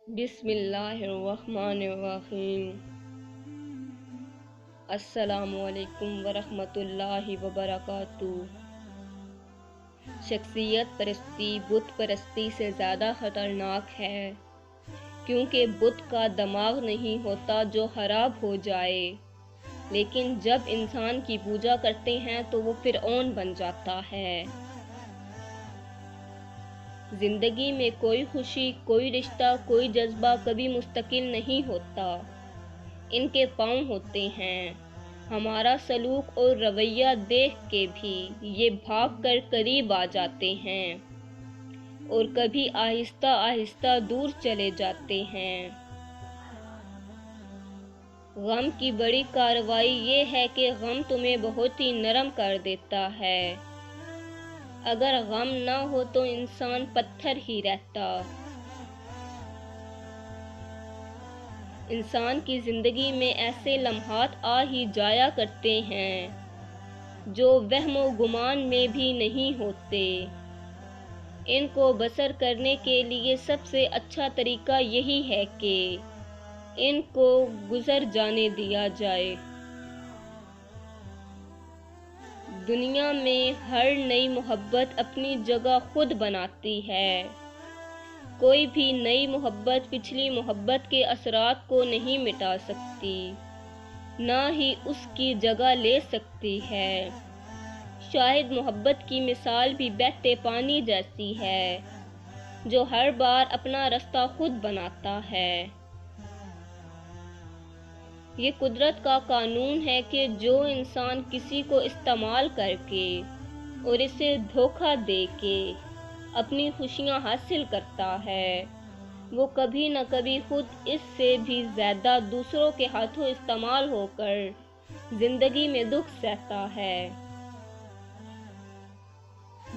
بسم اللہ الرحمن الرحیم۔ السلام علیکم ورحمۃ اللہ وبرکاتہ۔ شخصیت پرستی بت پرستی سے زیادہ خطرناک ہے، کیونکہ بت کا دماغ نہیں ہوتا جو خراب ہو جائے، لیکن جب انسان کی پوجا کرتے ہیں تو وہ فرعون بن جاتا ہے۔ زندگی میں کوئی خوشی، کوئی رشتہ، کوئی جذبہ کبھی مستقل نہیں ہوتا، ان کے پاؤں ہوتے ہیں۔ ہمارا سلوک اور رویہ دیکھ کے بھی یہ بھاگ کر قریب آ جاتے ہیں اور کبھی آہستہ آہستہ دور چلے جاتے ہیں۔ غم کی بڑی کارروائی یہ ہے کہ غم تمہیں بہت ہی نرم کر دیتا ہے۔ اگر غم نہ ہو تو انسان پتھر ہی رہتا۔ انسان کی زندگی میں ایسے لمحات آ ہی جایا کرتے ہیں جو وہم و گمان میں بھی نہیں ہوتے۔ ان کو بسر کرنے کے لیے سب سے اچھا طریقہ یہی ہے کہ ان کو گزر جانے دیا جائے۔ دنیا میں ہر نئی محبت اپنی جگہ خود بناتی ہے۔ کوئی بھی نئی محبت پچھلی محبت کے اثرات کو نہیں مٹا سکتی، نہ ہی اس کی جگہ لے سکتی ہے۔ شاید محبت کی مثال بھی بہتے پانی جیسی ہے، جو ہر بار اپنا راستہ خود بناتا ہے۔ یہ قدرت کا قانون ہے کہ جو انسان کسی کو استعمال کر کے اور اسے دھوکہ دے کے اپنی خوشیاں حاصل کرتا ہے، وہ کبھی نہ کبھی خود اس سے بھی زیادہ دوسروں کے ہاتھوں استعمال ہو کر زندگی میں دکھ سہتا ہے۔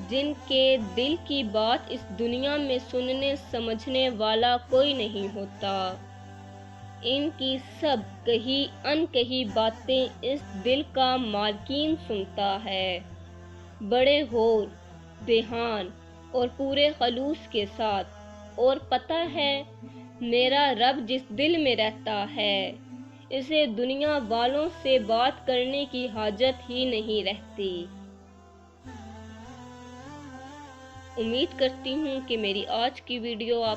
جن کے دل کی بات اس دنیا میں سننے سمجھنے والا کوئی نہیں ہوتا، ان کی سب کہی انکہی باتیں اس دل کا مالکین سنتا ہے، بڑے غور، دھیان اور پورے خلوص کے ساتھ۔ اور پتہ ہے، میرا رب جس دل میں رہتا ہے، اسے دنیا والوں سے بات کرنے کی حاجت ہی نہیں رہتی۔ امید کرتی ہوں کہ میری آج کی ویڈیو آپ